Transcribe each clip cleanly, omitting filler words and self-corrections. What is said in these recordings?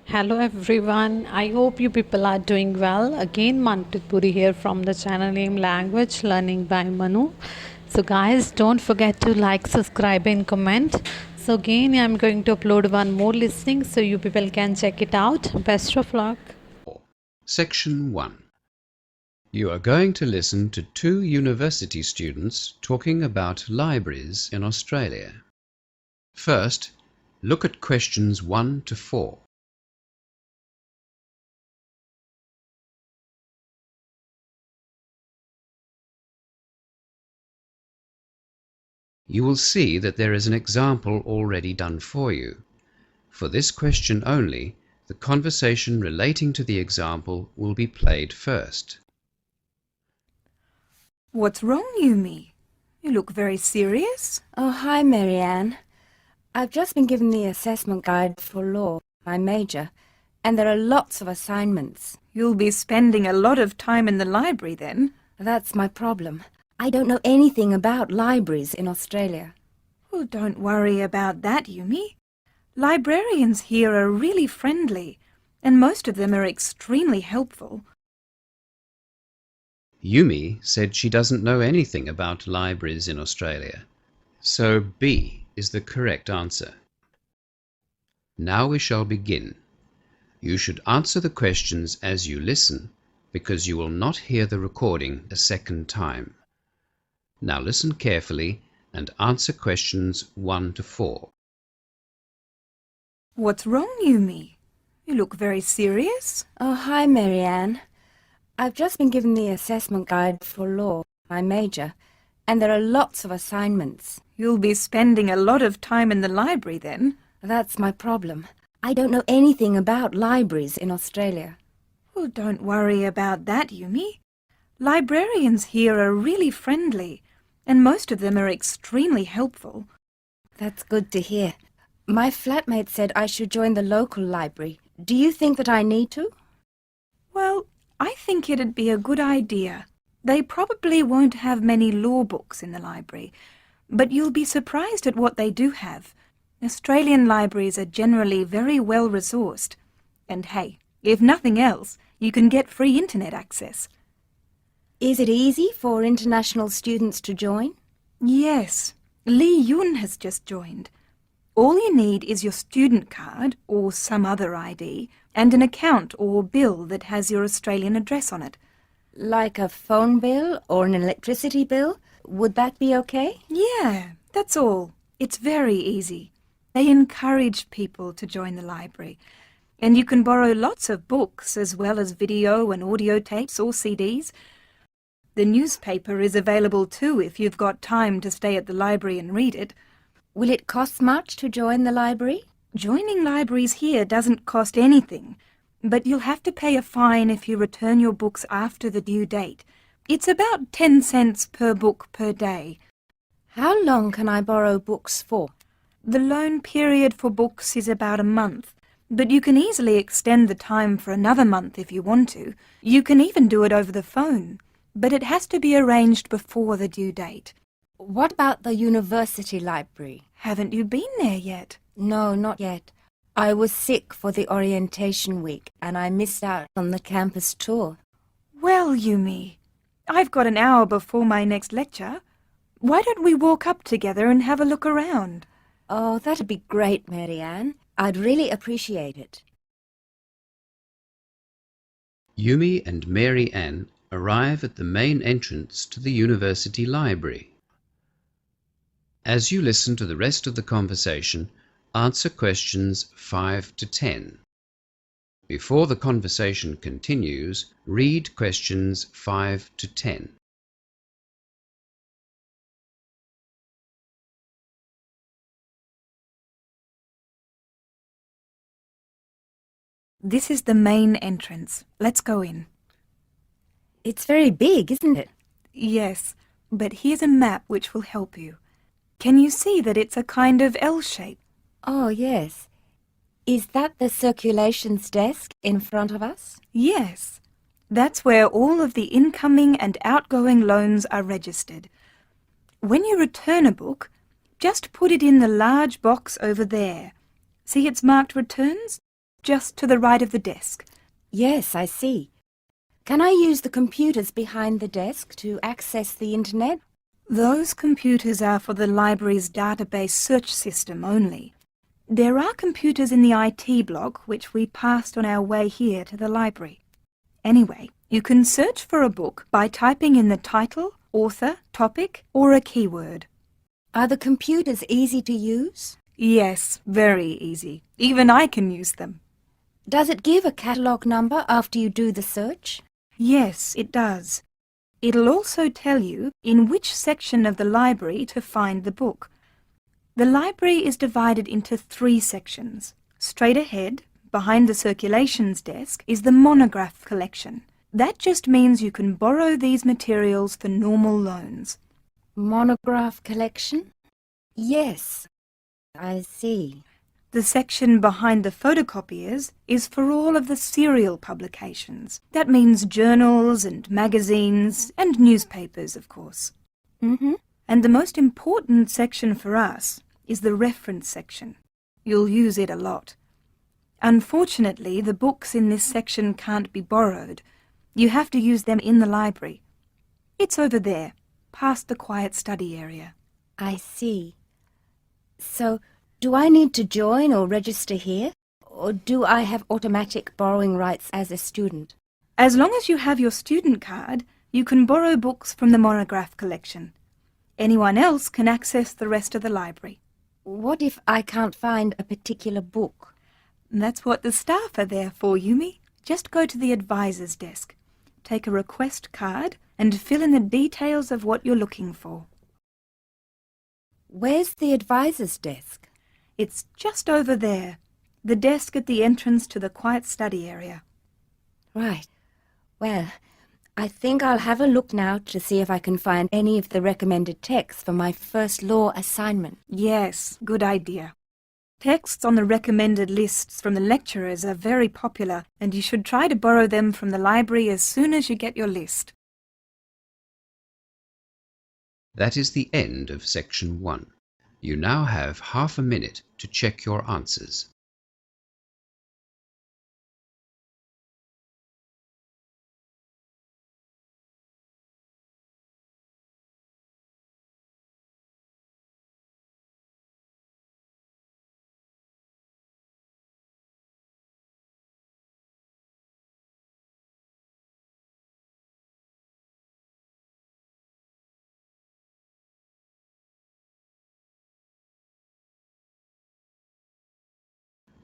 Hello everyone, I hope you people are doing well. Again, Manpreet Puri here from the channel name Language Learning by Manu. So guys, don't forget to like, subscribe and comment. So again, I'm going to upload one more listening so you people can check it out. Best of luck. Section 1. You are going to listen to two university students talking about libraries in Australia. First, look at questions 1 to 4. You will see that there is an example already done for you. For this question only, the conversation relating to the example will be played first. What's wrong, Yumi? You look very serious. Oh, hi, Marianne. I've just been given the assessment guide for law, my major, and there are lots of assignments. You'll be spending a lot of time in the library then. That's my problem. I don't know anything about libraries in Australia. Well, don't worry about that, Yumi. Librarians here are really friendly, and most of them are extremely helpful. Yumi said she doesn't know anything about libraries in Australia, so B is the correct answer. Now we shall begin. You should answer the questions as you listen, because you will not hear the recording a second time. Now listen carefully and answer questions 1 to 4. What's wrong, Yumi? You look very serious. Oh, hi, Marianne. I've just been given the assessment guide for law, my major, and there are lots of assignments. You'll be spending a lot of time in the library then. That's my problem. I don't know anything about libraries in Australia. Well, don't worry about that, Yumi. Librarians here are really friendly, and most of them are extremely helpful. That's good to hear. My flatmate said I should join the local library. Do you think that I need to? Well, I think it'd be a good idea. They probably won't have many law books in the library, but you'll be surprised at what they do have. Australian libraries are generally very well resourced. And hey, if nothing else, you can get free internet access. Is it easy for international students to join? Yes, Lee Yun has just joined. All you need is your student card or some other ID and an account or bill that has your Australian address on it. Like a phone bill or an electricity bill? Would that be okay? Yeah, that's all. It's very easy. They encourage people to join the library. And you can borrow lots of books as well as video and audio tapes or CDs. The newspaper is available too if you've got time to stay at the library and read it. Will it cost much to join the library? Joining libraries here doesn't cost anything, but you'll have to pay a fine if you return your books after the due date. It's about 10 cents per book per day. How long can I borrow books for? The loan period for books is about a month, but you can easily extend the time for another month if you want to. You can even do it over the phone, but it has to be arranged before the due date. What about the university library? Haven't you been there yet? No, not yet. I was sick for the orientation week and I missed out on the campus tour. Well, Yumi, I've got an hour before my next lecture. Why don't we walk up together and have a look around? Oh, that'd be great, Marianne. I'd really appreciate it. Yumi and Mary Ann arrive at the main entrance to the university library. As you listen to the rest of the conversation, answer questions 5 to 10. Before the conversation continues, read questions 5 to 10. This is the main entrance. Let's go in. It's very big, isn't it? Yes, but here's a map which will help you. Can you see that it's a kind of L shape? Oh, yes. Is that the circulations desk in front of us? Yes. That's where all of the incoming and outgoing loans are registered. When you return a book, just put it in the large box over there. See it's marked returns? just to the right of the desk. Yes, I see. Can I use the computers behind the desk to access the internet? Those computers are for the library's database search system only. There are computers in the IT block which we passed on our way here to the library. Anyway, you can search for a book by typing in the title, author, topic, or a keyword. Are the computers easy to use? Yes, very easy. Even I can use them. Does it give a catalogue number after you do the search? Yes, it does. It'll also tell you in which section of the library to find the book. The library is divided into 3 sections. Straight ahead, behind the circulations desk, is the monograph collection. That just means you can borrow these materials for normal loans. Monograph collection? Yes, I see. The section behind the photocopiers is for all of the serial publications. That means journals and magazines and newspapers, of course. And the most important section for us is the reference section. You'll use it a lot. Unfortunately, the books in this section can't be borrowed. You have to use them in the library. It's over there, past the quiet study area. I see. So, do I need to join or register here? Or do I have automatic borrowing rights as a student? As long as you have your student card, you can borrow books from the monograph collection. Anyone else can access the rest of the library. What if I can't find a particular book? That's what the staff are there for, Yumi. Just go to the advisor's desk, take a request card, and fill in the details of what you're looking for. Where's the advisor's desk? It's just over there, the desk at the entrance to the quiet study area. Right. Well, I think I'll have a look now to see if I can find any of the recommended texts for my first law assignment. Yes, good idea. Texts on the recommended lists from the lecturers are very popular, and you should try to borrow them from the library as soon as you get your list. That is the end of section 1. You now have half a minute to check your answers.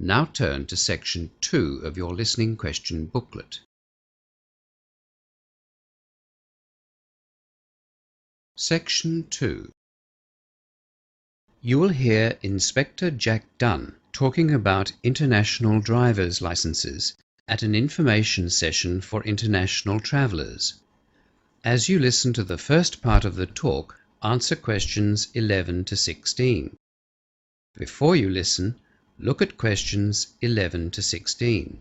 Now turn to section 2 of your listening question booklet. Section 2. You will hear Inspector Jack Dunn talking about international driver's licenses at an information session for international travellers. As you listen to the first part of the talk, answer questions 11 to 16. Before you listen, look at questions 11 to 16.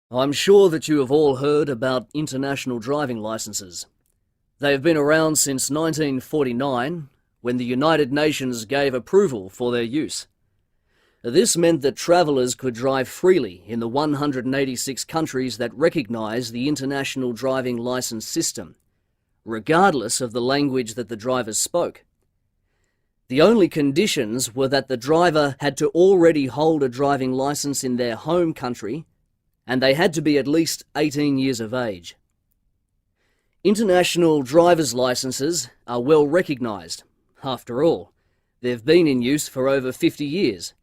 I'm sure that you have all heard about international driving licenses. They have been around since 1949, when the United Nations gave approval for their use. This meant that travellers could drive freely in the 186 countries that recognise the international driving licence system, regardless of the language that the drivers spoke. The only conditions were that the driver had to already hold a driving licence in their home country, and they had to be at least 18 years of age. International driver's licenses are well recognised. After all, they've been in use for over 50 years.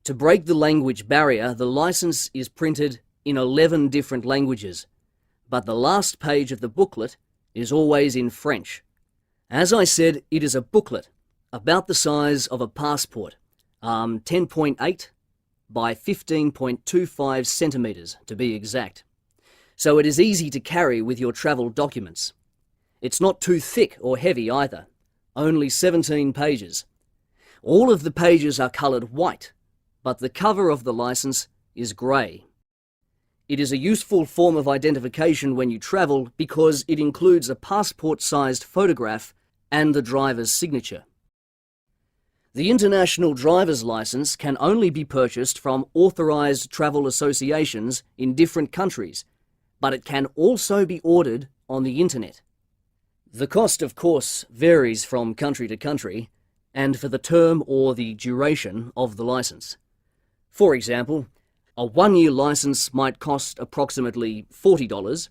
To break the language barrier, the licence is printed in 11 different languages, but the last page of the booklet is always in French. As I said, it is a booklet about the size of a passport, 10.8 by 15.25 centimetres to be exact. So it is easy to carry with your travel documents. It's not too thick or heavy either, only 17 pages. All of the pages are coloured white, but the cover of the licence is grey. It is a useful form of identification when you travel because it includes a passport-sized photograph and the driver's signature. The International Driver's License can only be purchased from authorised travel associations in different countries, but it can also be ordered on the internet. The cost, of course, varies from country to country, and for the term or the duration of the licence. For example, a 1-year licence might cost approximately $40,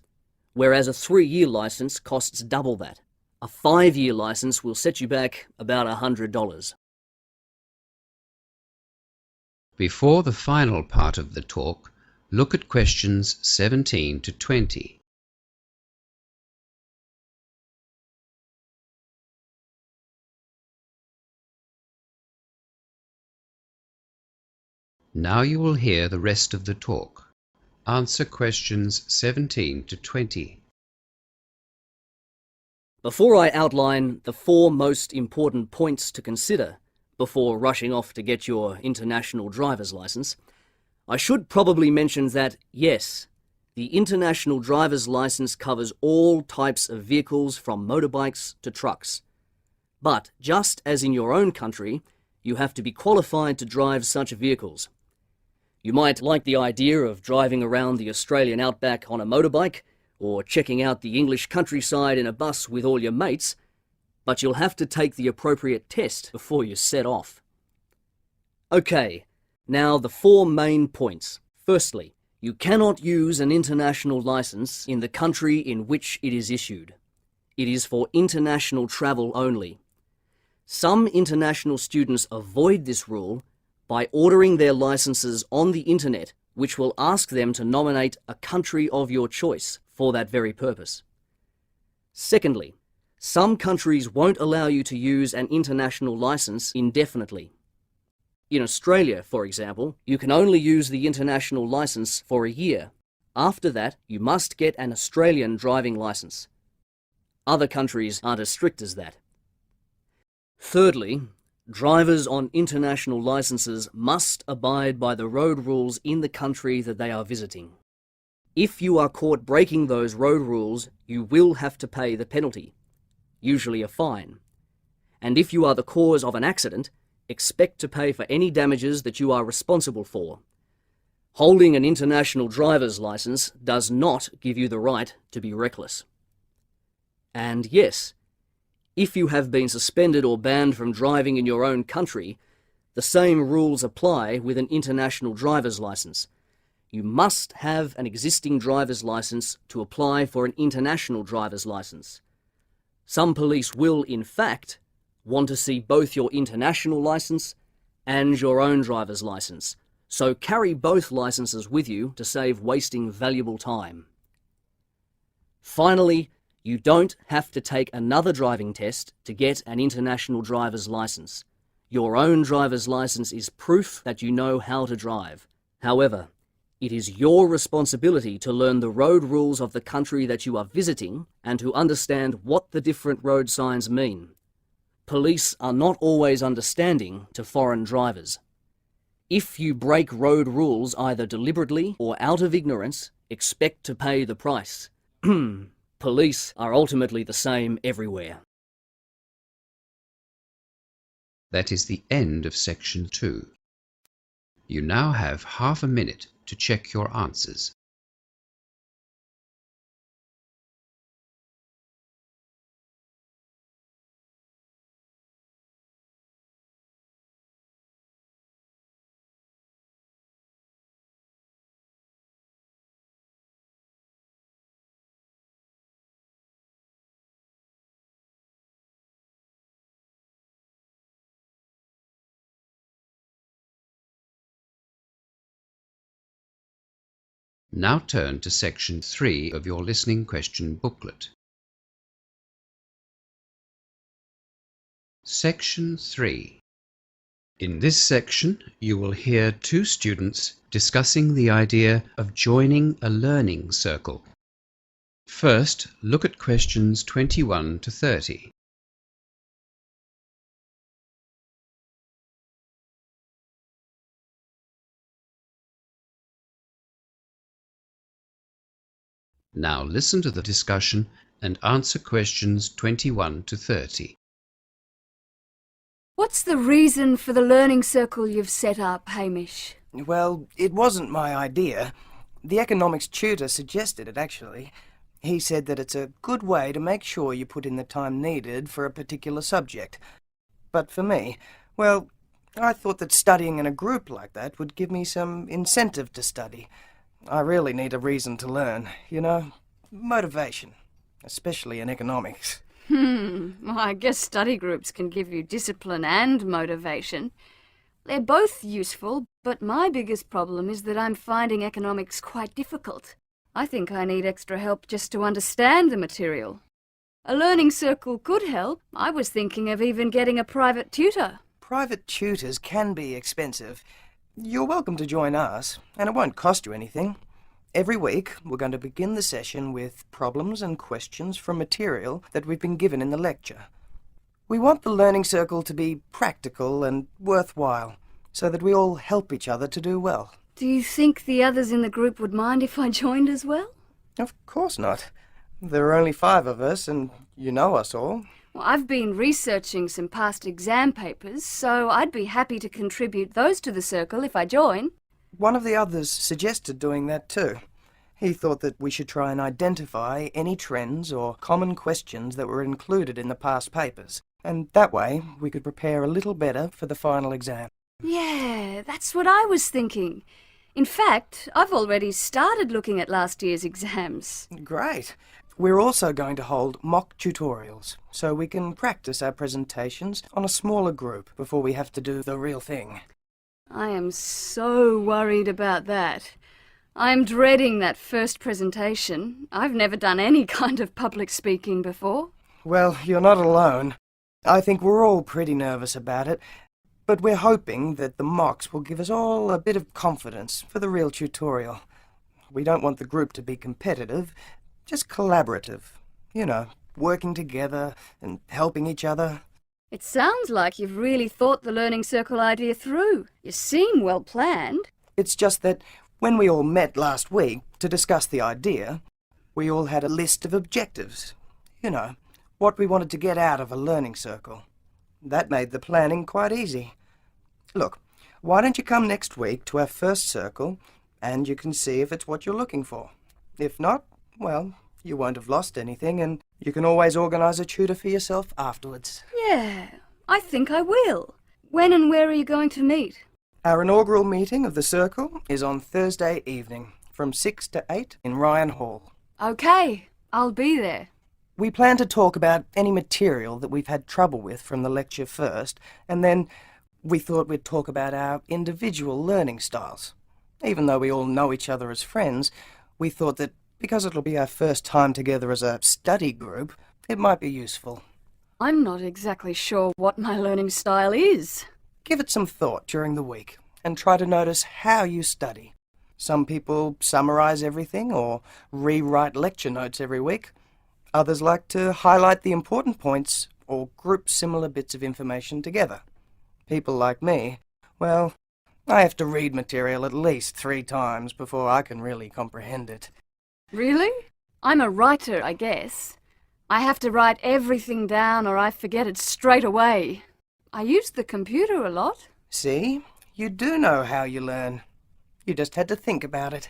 whereas a 3-year licence costs double that. A 5-year licence will set you back about $100. Before the final part of the talk, look at questions 17 to 20. Now you will hear the rest of the talk. Answer questions 17 to 20. Before I outline the 4 most important points to consider before rushing off to get your international driver's license, I should probably mention that, yes, the international driver's license covers all types of vehicles from motorbikes to trucks. But just as in your own country, you have to be qualified to drive such vehicles. You might like the idea of driving around the Australian outback on a motorbike, or checking out the English countryside in a bus with all your mates, but you'll have to take the appropriate test before you set off. Okay, now the 4 main points. Firstly, you cannot use an international license in the country in which it is issued. It is for international travel only. Some international students avoid this rule by ordering their licenses on the internet, which will ask them to nominate a country of your choice for that very purpose. Secondly, some countries won't allow you to use an international license indefinitely. In Australia, for example, you can only use the international license for a year. After that, you must get an Australian driving license. Other countries aren't as strict as that. Thirdly, drivers on international licenses must abide by the road rules in the country that they are visiting. If you are caught breaking those road rules, you will have to pay the penalty, usually a fine. And if you are the cause of an accident, expect to pay for any damages that you are responsible for. Holding an international driver's license does not give you the right to be reckless. And yes, if you have been suspended or banned from driving in your own country, the same rules apply with an international driver's license. You must have an existing driver's license to apply for an international driver's license. Some police will, in fact, want to see both your international license and your own driver's license, so carry both licenses with you to save wasting valuable time. Finally, you don't have to take another driving test to get an international driver's license. Your own driver's license is proof that you know how to drive. However, it is your responsibility to learn the road rules of the country that you are visiting and to understand what the different road signs mean. Police are not always understanding to foreign drivers. If you break road rules either deliberately or out of ignorance, expect to pay the price. Police are ultimately the same everywhere. That is the end of section 2. You now have half a minute to check your answers. Now turn to section 3 of your listening question booklet. Section 3. In this section, you will hear 2 students discussing the idea of joining a learning circle. First, look at questions 21 to 30. Now listen to the discussion and answer questions 21 to 30. What's the reason for the learning circle you've set up, Hamish? Well, it wasn't my idea. The economics tutor suggested it, actually. He said that it's a good way to make sure you put in the time needed for a particular subject. But for me, well, I thought that studying in a group like that would give me some incentive to study. I really need a reason to learn, you know, motivation, especially in economics. Well, I guess study groups can give you discipline and motivation. They're both useful, but my biggest problem is that I'm finding economics quite difficult. I think I need extra help just to understand the material. A learning circle could help. I was thinking of even getting a private tutor. Private tutors can be expensive. You're welcome to join us, and it won't cost you anything. Every week, we're going to begin the session with problems and questions from material that we've been given in the lecture. We want the learning circle to be practical and worthwhile, so that we all help each other to do well. Do you think the others in the group would mind if I joined as well? Of course not. There are only 5 of us, and you know us all. Well, I've been researching some past exam papers, so I'd be happy to contribute those to the circle if I join. One of the others suggested doing that too. He thought that we should try and identify any trends or common questions that were included in the past papers, and that way we could prepare a little better for the final exam. Yeah, that's what I was thinking. In fact, I've already started looking at last year's exams. Great. We're also going to hold mock tutorials, so we can practice our presentations on a smaller group before we have to do the real thing. I am so worried about that. I'm dreading that first presentation. I've never done any kind of public speaking before. Well, you're not alone. I think we're all pretty nervous about it, but we're hoping that the mocks will give us all a bit of confidence for the real tutorial. We don't want the group to be competitive, just collaborative. You know, working together and helping each other. It sounds like you've really thought the learning circle idea through. You seem well planned. It's just that when we all met last week to discuss the idea, we all had a list of objectives. You know, what we wanted to get out of a learning circle. That made the planning quite easy. Look, why don't you come next week to our first circle and you can see if it's what you're looking for. If not, well, you won't have lost anything and you can always organise a tutor for yourself afterwards. Yeah, I think I will. When and where are you going to meet? Our inaugural meeting of the circle is on Thursday evening from 6 to 8 in Ryan Hall. Okay, I'll be there. We plan to talk about any material that we've had trouble with from the lecture first, and then we thought we'd talk about our individual learning styles. Even though we all know each other as friends, we thought that because it'll be our first time together as a study group, it might be useful. I'm not exactly sure what my learning style is. Give it some thought during the week and try to notice how you study. Some people summarise everything or rewrite lecture notes every week. Others like to highlight the important points or group similar bits of information together. People like me, well, I have to read material at least 3 times before I can really comprehend it. Really? I'm a writer, I guess. I have to write everything down or I forget it straight away. I use the computer a lot. See? You do know how you learn. You just had to think about it.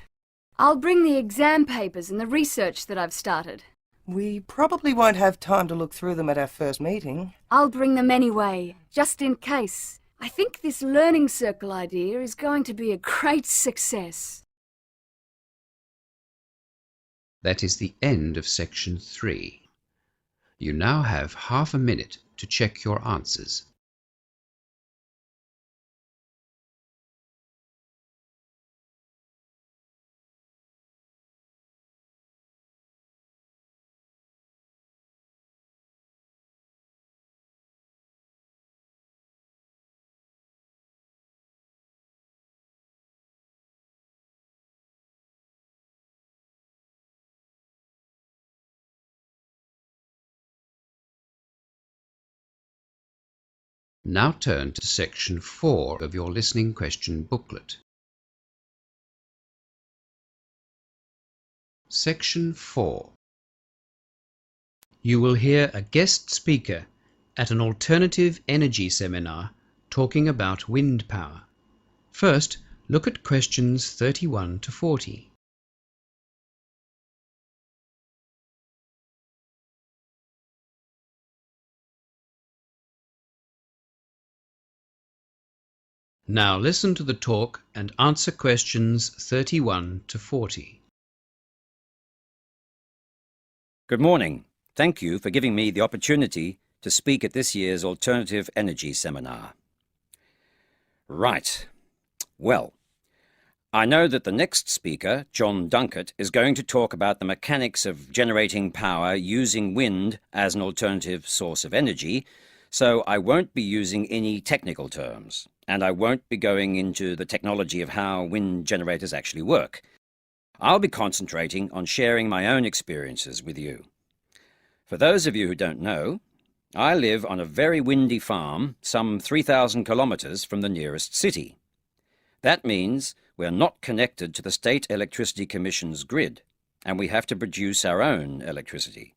I'll bring the exam papers and the research that I've started. We probably won't have time to look through them at our first meeting. I'll bring them anyway, just in case. I think this learning circle idea is going to be a great success. That is the end of section 3. You now have half a minute to check your answers. Now turn to section 4 of your listening question booklet. Section 4. You will hear a guest speaker at an alternative energy seminar talking about wind power. First, look at questions 31 to 40. Now listen to the talk and answer questions 31 to 40. Good morning. Thank you for giving me the opportunity to speak at this year's Alternative Energy Seminar. Right. Well, I know that the next speaker, John Dunkett, is going to talk about the mechanics of generating power using wind as an alternative source of energy, so I won't be using any technical terms, and I won't be going into the technology of how wind generators actually work. I'll be concentrating on sharing my own experiences with you. For those of you who don't know, I live on a very windy farm some 3,000 kilometres from the nearest city. That means we're not connected to the State Electricity Commission's grid, and we have to produce our own electricity.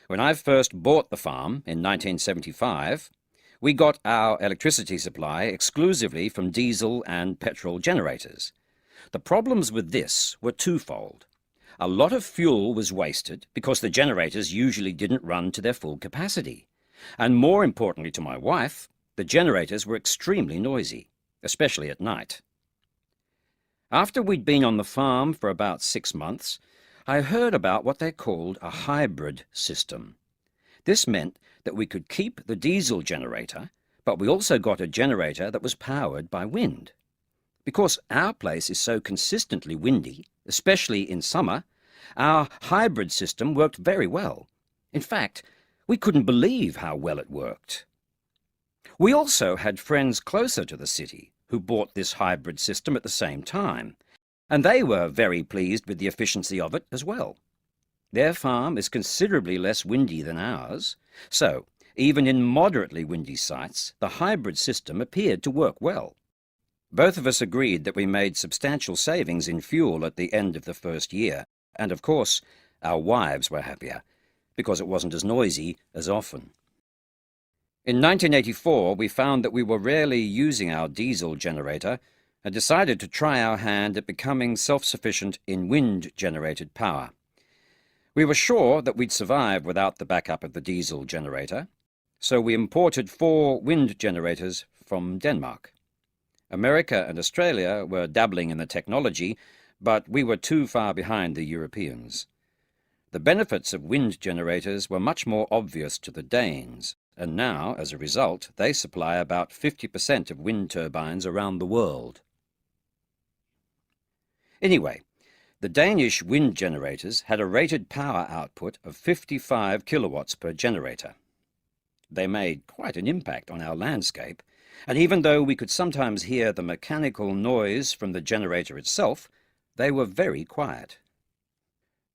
When I first bought the farm in 1975, we got our electricity supply exclusively from diesel and petrol generators. The problems with this were twofold. A lot of fuel was wasted because the generators usually didn't run to their full capacity. And more importantly to my wife, the generators were extremely noisy, especially at night. After we'd been on the farm for about 6 months, I heard about what they called a hybrid system. This meant that we could keep the diesel generator, but we also got a generator that was powered by wind. Because our place is so consistently windy, especially in summer, our hybrid system worked very well. In fact, we couldn't believe how well it worked. We also had friends closer to the city who bought this hybrid system at the same time, and they were very pleased with the efficiency of it as well. Their farm is considerably less windy than ours, so even in moderately windy sites, the hybrid system appeared to work well. Both of us agreed that we made substantial savings in fuel at the end of the first year, and of course, our wives were happier, because it wasn't as noisy as often. In 1984, we found that we were rarely using our diesel generator and decided to try our hand at becoming self-sufficient in wind-generated power. We were sure that we'd survive without the backup of the diesel generator, so we imported 4 wind generators from Denmark. America and Australia were dabbling in the technology, but we were too far behind the Europeans. The benefits of wind generators were much more obvious to the Danes, and now, as a result, they supply about 50% of wind turbines around the world. Anyway, the Danish wind generators had a rated power output of 55 kilowatts per generator. They made quite an impact on our landscape, and even though we could sometimes hear the mechanical noise from the generator itself, they were very quiet.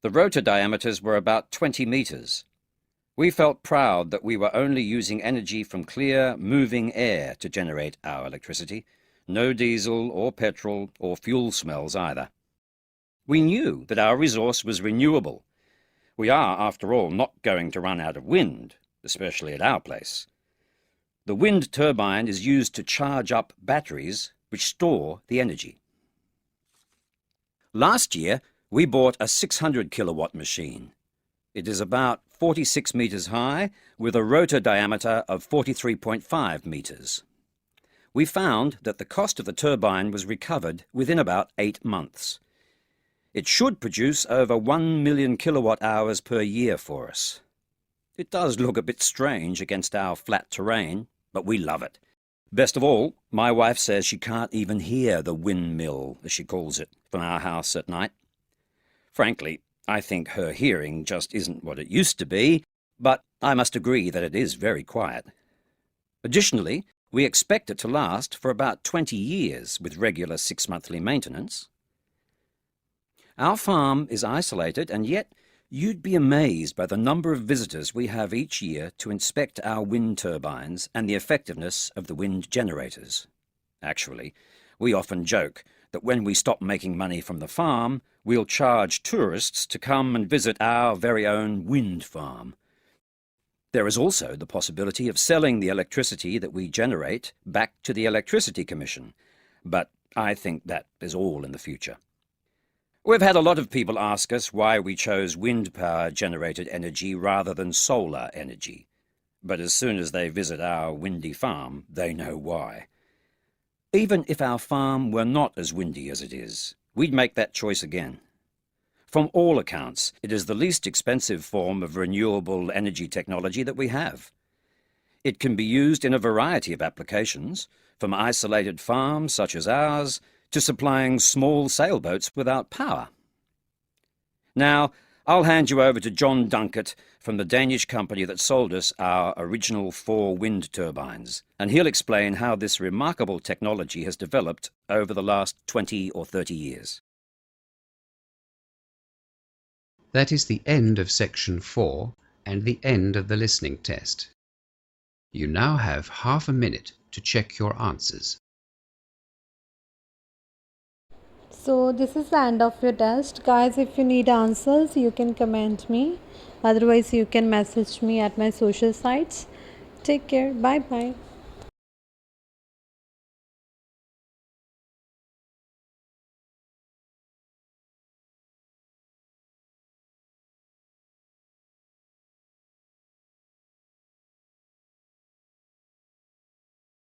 The rotor diameters were about 20 meters. We felt proud that we were only using energy from clear, moving air to generate our electricity, no diesel or petrol or fuel smells either. We knew that our resource was renewable. We are, after all, not going to run out of wind, especially at our place. The wind turbine is used to charge up batteries which store the energy. Last year, we bought a 600 kilowatt machine. It is about 46 meters high with a rotor diameter of 43.5 meters. We found that the cost of the turbine was recovered within about 8 months. It should produce over 1 million kilowatt hours per year for us. It does look a bit strange against our flat terrain, but we love it. Best of all, my wife says she can't even hear the windmill, as she calls it, from our house at night. Frankly, I think her hearing just isn't what it used to be, but I must agree that it is very quiet. Additionally, we expect it to last for about 20 years with regular 6-monthly maintenance. Our farm is isolated, and yet you'd be amazed by the number of visitors we have each year to inspect our wind turbines and the effectiveness of the wind generators. Actually, we often joke that when we stop making money from the farm, we'll charge tourists to come and visit our very own wind farm. There is also the possibility of selling the electricity that we generate back to the Electricity Commission, but I think that is all in the future. We've had a lot of people ask us why we chose wind power generated energy rather than solar energy. But as soon as they visit our windy farm, they know why. Even if our farm were not as windy as it is, we'd make that choice again. From all accounts, it is the least expensive form of renewable energy technology that we have. It can be used in a variety of applications, from isolated farms such as ours to supplying small sailboats without power. Now, I'll hand you over to John Dunkett from the Danish company that sold us our original 4 wind turbines, and he'll explain how this remarkable technology has developed over the last 20 or 30 years. That is the end of section 4 and the end of the listening test. You now have half a minute to check your answers. So this is the end of your test. Guys, if you need answers, you can comment me. Otherwise, you can message me at my social sites. Take care. Bye bye.